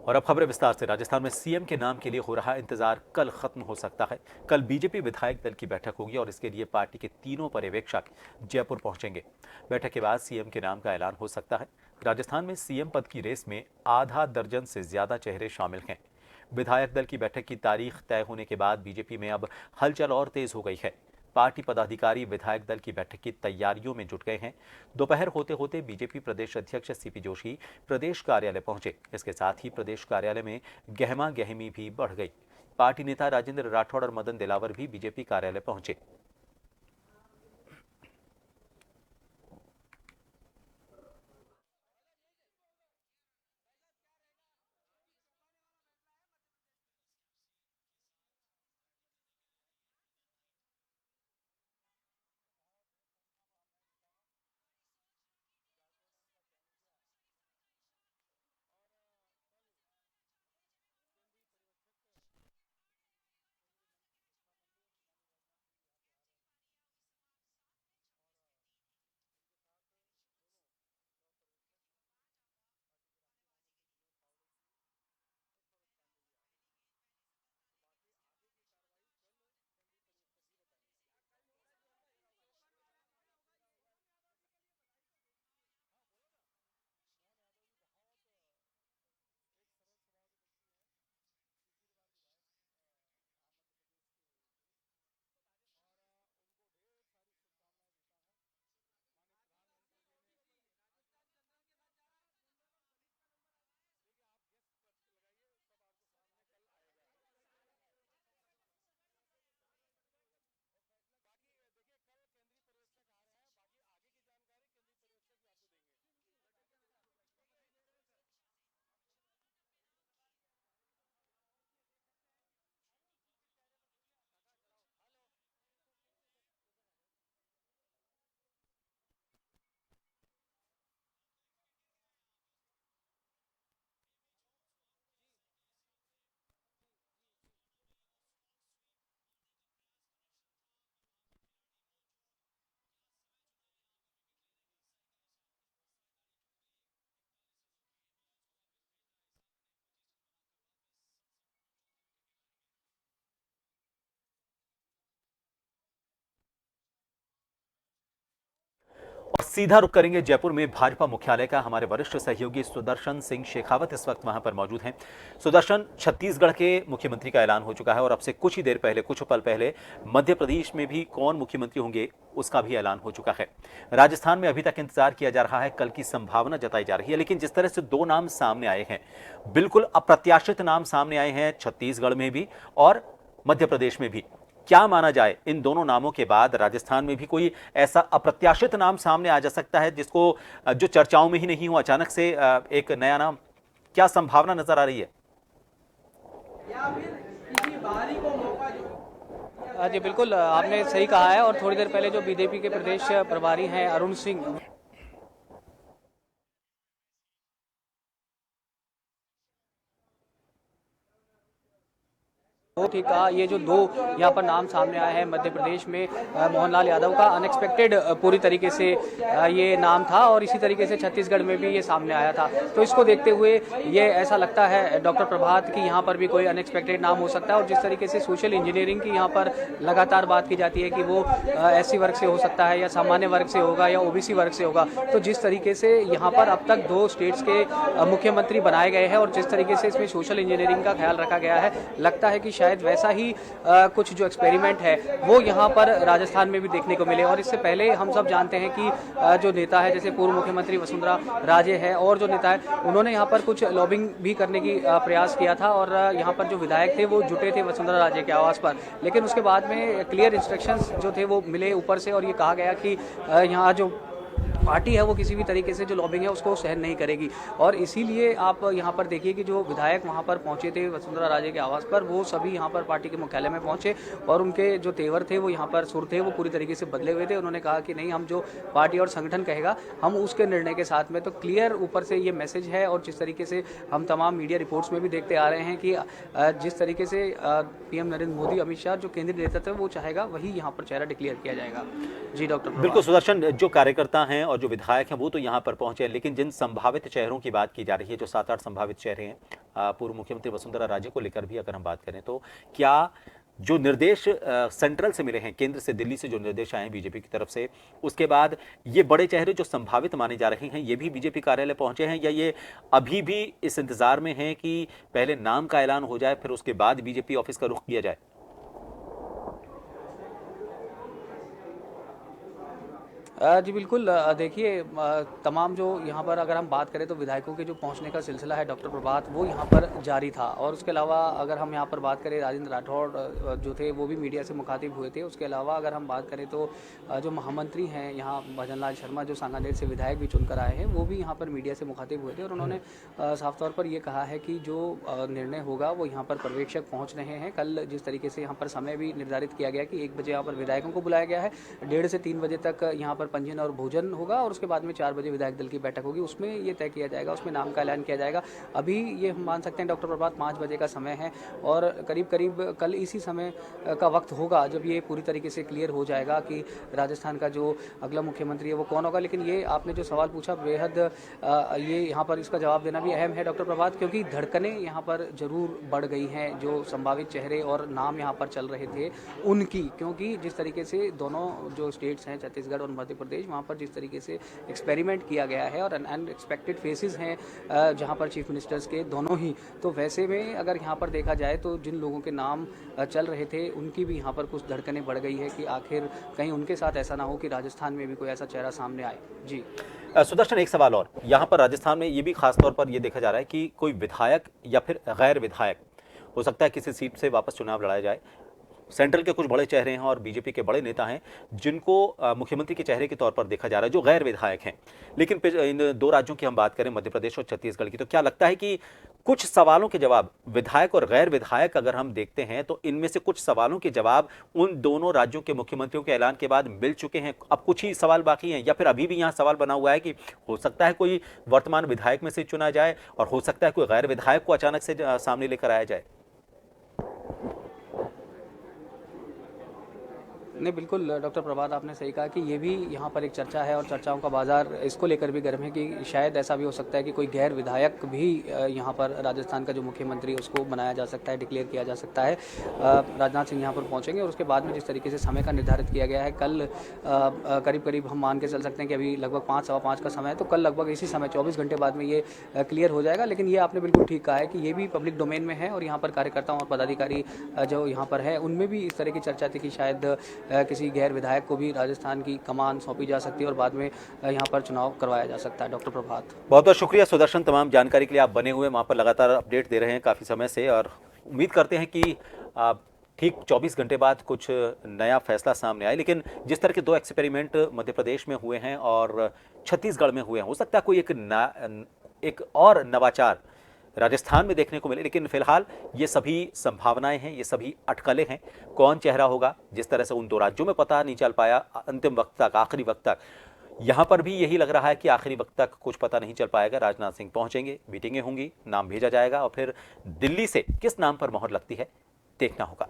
और अब खबरें विस्तार से। राजस्थान में सीएम के नाम के लिए हो रहा इंतजार कल खत्म हो सकता है। कल बीजेपी विधायक दल की बैठक होगी और इसके लिए पार्टी के तीनों पर्यवेक्षक जयपुर पहुंचेंगे। बैठक के बाद सीएम के नाम का ऐलान हो सकता है। राजस्थान में सीएम पद की रेस में आधा दर्जन से ज्यादा चेहरे शामिल हैं। विधायक दल की बैठक की तारीख तय होने के बाद बीजेपी में अब हलचल और तेज हो गई है। पार्टी पदाधिकारी विधायक दल की बैठक की तैयारियों में जुट गए हैं। दोपहर होते होते बीजेपी प्रदेश अध्यक्ष सीपी जोशी प्रदेश कार्यालय पहुंचे। इसके साथ ही प्रदेश कार्यालय में गहमा गहमी भी बढ़ गई। पार्टी नेता राजेंद्र राठौड़ और मदन दिलावर भी बीजेपी कार्यालय पहुंचे। और सीधा रुख करेंगे जयपुर में भाजपा मुख्यालय का। हमारे वरिष्ठ सहयोगी सुदर्शन सिंह शेखावत इस वक्त वहां पर मौजूद हैं। सुदर्शन, छत्तीसगढ़ के मुख्यमंत्री का ऐलान हो चुका है और अब से कुछ ही देर पहले, कुछ पल पहले मध्य प्रदेश में भी कौन मुख्यमंत्री होंगे उसका भी ऐलान हो चुका है। राजस्थान में अभी तक इंतजार किया जा रहा है, कल की संभावना जताई जा रही है। लेकिन जिस तरह से दो नाम सामने आए हैं, बिल्कुल अप्रत्याशित नाम सामने आए हैं, छत्तीसगढ़ में भी और मध्य प्रदेश में भी। क्या माना जाए, इन दोनों नामों के बाद राजस्थान में भी कोई ऐसा अप्रत्याशित नाम सामने आ जा सकता है जिसको जो चर्चाओं में ही नहीं हो, अचानक से एक नया नाम? क्या संभावना नजर आ रही है? जी बिल्कुल, आपने सही कहा है। और थोड़ी देर पहले जो बीजेपी के प्रदेश प्रभारी हैं अरुण सिंह, बहुत ही कहा, ये जो दो यहाँ पर नाम सामने आए हैं मध्य प्रदेश में, मोहनलाल यादव का अनएक्सपेक्टेड पूरी तरीके से ये नाम था और इसी तरीके से छत्तीसगढ़ में भी ये सामने आया था। तो इसको देखते हुए ये ऐसा लगता है डॉक्टर प्रभात की यहाँ पर भी कोई अनएक्सपेक्टेड नाम हो सकता है। और जिस तरीके से सोशल इंजीनियरिंग की यहाँ पर लगातार बात की जाती है कि वो एससी वर्ग से हो सकता है या सामान्य वर्ग से होगा या ओबीसी वर्ग से होगा, तो जिस तरीके से यहाँ पर अब तक 2 स्टेट्स के मुख्यमंत्री बनाए गए हैं और जिस तरीके से इसमें सोशल इंजीनियरिंग का ख्याल रखा गया है, लगता है कि शायद वैसा ही कुछ जो एक्सपेरिमेंट है वो यहाँ पर राजस्थान में भी देखने को मिले। और इससे पहले हम सब जानते हैं कि जो नेता है, जैसे पूर्व मुख्यमंत्री वसुंधरा राजे है और जो नेता है, उन्होंने यहाँ पर कुछ लॉबिंग भी करने की प्रयास किया था और यहाँ पर जो विधायक थे वो जुटे थे वसुंधरा राजे के आवास पर। लेकिन उसके बाद में क्लियर इंस्ट्रक्शंस जो थे वो मिले ऊपर से और ये कहा गया कि यहाँ जो पार्टी है वो किसी भी तरीके से जो लॉबिंग है उसको सहन नहीं करेगी। और इसीलिए आप यहाँ पर देखिए कि जो विधायक वहाँ पर पहुँचे थे वसुंधरा राजे के आवास पर, वो सभी यहाँ पर पार्टी के मुख्यालय में पहुँचे और उनके जो तेवर थे वो यहाँ पर सुर थे वो पूरी तरीके से बदले हुए थे। उन्होंने कहा कि नहीं, हम जो पार्टी और संगठन कहेगा हम उसके निर्णय के साथ में। तो क्लियर ऊपर से ये मैसेज है। और जिस तरीके से हम तमाम मीडिया रिपोर्ट्स में भी देखते आ रहे हैं कि जिस तरीके से पीएम नरेंद्र मोदी, अमित शाह जो केंद्रीय नेतृत्व वो चाहेगा वही यहाँ पर चेहरा डिक्लेयर किया जाएगा। जी डॉक्टर। बिल्कुल सुदर्शन, जो कार्यकर्ता हैं और जो विधायक हैं वो तो यहाँ पर पहुंचे, लेकिन जिन संभावित चेहरों की बात की जा रही है, जो 7-8 संभावित चेहरे हैं, पूर्व मुख्यमंत्री वसुंधरा राजे को लेकर भी अगर हम बात करें तो क्या जो निर्देश सेंट्रल से मिले हैं, केंद्र से, दिल्ली से जो निर्देश आए हैं बीजेपी की तरफ से, उसके बाद ये बड़े चेहरे जो संभावित माने जा रहे हैं ये भी बीजेपी कार्यालय पहुंचे हैं, या ये अभी भी इस इंतजार में हैं कि पहले नाम का ऐलान हो जाए फिर उसके बाद बीजेपी ऑफिस का रुख किया जाए? जी बिल्कुल। देखिए, तमाम जो यहाँ पर अगर हम बात करें तो विधायकों के जो पहुँचने का सिलसिला है डॉक्टर प्रभात, वो यहाँ पर जारी था। और उसके अलावा अगर हम यहाँ पर बात करें, राजेंद्र राठौड़ जो थे वो भी मीडिया से मुखातिब हुए थे। उसके अलावा अगर हम बात करें तो जो महामंत्री हैं यहाँ भजन लाल शर्मा, जो सांगानेर से विधायक भी चुनकर आए हैं, वो भी यहाँ पर मीडिया से मुखातिब हुए थे। और उन्होंने साफ तौर पर ये कहा है कि जो निर्णय होगा वो यहाँ पर पर्यवेक्षक पहुँच रहे हैं। कल जिस तरीके से यहाँ पर समय भी निर्धारित किया गया कि 1 बजे यहाँ पर विधायकों को बुलाया गया है, 1:30 से 3 बजे तक यहाँ पर पंजीयन और भोजन होगा, और उसके बाद में 4 बजे विधायक दल की बैठक होगी। उसमें ये तय किया जाएगा, उसमें नाम का ऐलान किया जाएगा। अभी ये हम मान सकते हैं डॉक्टर प्रभात 5 बजे का समय है, और करीब करीब कल इसी समय का वक्त होगा जब ये पूरी तरीके से क्लियर हो जाएगा कि राजस्थान का जो अगला मुख्यमंत्री है वो कौन होगा। लेकिन ये आपने जो सवाल पूछा, बेहद ये यहाँ पर इसका जवाब देना भी अहम है डॉक्टर प्रभात, क्योंकि धड़कनें यहाँ पर जरूर बढ़ गई हैं जो संभावित चेहरे और नाम यहाँ पर चल रहे थे उनकी। क्योंकि जिस तरीके से दोनों जो स्टेट्स हैं, छत्तीसगढ़ और मध्य प्रदेश, वहाँ पर जिस तरीके से एक्सपेरिमेंट किया गया है और अनएक्सपेक्टेड फेसेस हैं जहाँ पर चीफ मिनिस्टर्स के दोनों ही, तो वैसे में अगर यहाँ पर देखा जाए तो जिन लोगों के नाम चल रहे थे उनकी भी यहाँ पर कुछ धड़कनें बढ़ गई है कि आखिर कहीं उनके साथ ऐसा ना हो कि राजस्थान में भी कोई ऐसा चेहरा सामने आए। जी सुदर्शन, एक सवाल और, यहाँ पर राजस्थान में ये भी खास तौर पर ये देखा जा रहा है कि कोई विधायक या फिर गैर विधायक, हो सकता है किसी सीट से वापस चुनाव लड़ाया जाए, सेंट्रल के कुछ बड़े चेहरे हैं और बीजेपी के बड़े नेता हैं जिनको मुख्यमंत्री के चेहरे के तौर पर देखा जा रहा है, जो गैर विधायक हैं। लेकिन इन 2 राज्यों की हम बात करें, मध्य प्रदेश और छत्तीसगढ़ की, तो क्या लगता है कि कुछ सवालों के जवाब, विधायक और गैर विधायक अगर हम देखते हैं तो इनमें से कुछ सवालों के जवाब उन दोनों राज्यों के मुख्यमंत्रियों के ऐलान के बाद मिल चुके हैं, अब कुछ ही सवाल बाकी हैं, या फिर अभी भी यहाँ सवाल बना हुआ है कि हो सकता है कोई वर्तमान विधायक में से चुना जाए और हो सकता है कोई गैर विधायक को अचानक से सामने लेकर आया जाए? नहीं, बिल्कुल डॉक्टर प्रभात, आपने सही कहा कि ये भी यहाँ पर एक चर्चा है और चर्चाओं का बाजार इसको लेकर भी गर्म है कि शायद ऐसा भी हो सकता है कि कोई गैर विधायक भी यहाँ पर राजस्थान का जो मुख्यमंत्री उसको बनाया जा सकता है, डिक्लेयर किया जा सकता है। राजनाथ सिंह यहाँ पर पहुँचेंगे और उसके बाद में जिस तरीके से समय का निर्धारित किया गया है, कल करीब करीब हम मान के चल सकते हैं कि अभी लगभग 5 सवा 5 का समय है, तो कल लगभग इसी समय 24 घंटे बाद में ये क्लियर हो जाएगा। लेकिन ये आपने बिल्कुल ठीक कहा है कि ये भी पब्लिक डोमेन में है और यहाँ पर कार्यकर्ताओं और पदाधिकारी जो यहाँ पर है उनमें भी इस तरह की चर्चा थी कि शायद किसी गैर विधायक को भी राजस्थान की कमान सौंपी जा सकती है और बाद में यहाँ पर चुनाव करवाया जा सकता है। डॉक्टर प्रभात, बहुत बहुत शुक्रिया सुदर्शन, तमाम जानकारी के लिए। आप बने हुए वहाँ पर लगातार अपडेट दे रहे हैं काफ़ी समय से, और उम्मीद करते हैं कि ठीक 24 घंटे बाद कुछ नया फैसला सामने आए। लेकिन जिस तरह के 2 एक्सपेरिमेंट मध्य प्रदेश में हुए हैं और छत्तीसगढ़ में हुए हैं, हो सकता है कोई एक और नवाचार राजस्थान में देखने को मिले। लेकिन फिलहाल ये सभी संभावनाएं हैं, ये सभी अटकलें हैं। कौन चेहरा होगा, जिस तरह से उन 2 राज्यों में पता नहीं चल पाया अंतिम वक्त तक, आखिरी वक्त तक, यहाँ पर भी यही लग रहा है कि आखिरी वक्त तक कुछ पता नहीं चल पाएगा। राजनाथ सिंह पहुंचेंगे, मीटिंगें होंगी, नाम भेजा जाएगा और फिर दिल्ली से किस नाम पर मोहर लगती है देखना होगा।